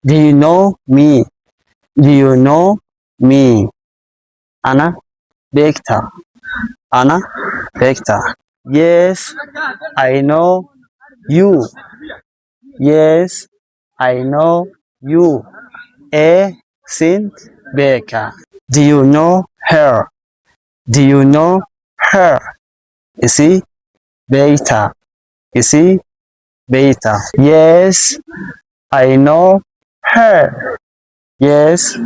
Do you know me? Do you know me? أنا فيكتور. أنا فيكتور. Yes, I know you. Yes, I know you. A sin Becca. Do you know her? Do you know her? Isi Beta. Isi Beta. Yes, I know her. Yes,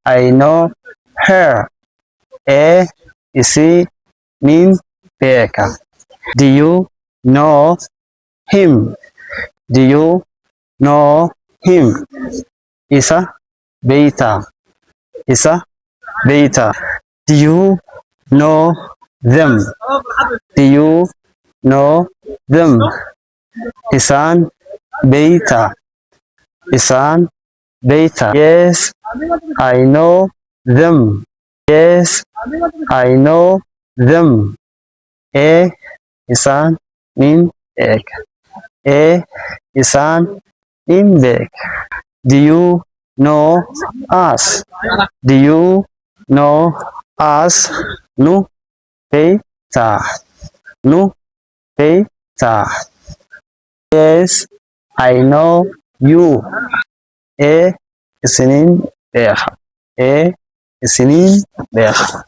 I know her. A isi min Becca. Do you know him? Do you know him? Isa Beta. Isa Beta. Do you know them? Do you know them? Isan Beta. Isan Beta. Yes, I know them. Yes, I know them. A Isan min Ek. A Isan min Bek. Do you know us? Do you know us? No, Beta. No, Beta. Yes, I know you. A سنين بيخ. A سنين بيخ.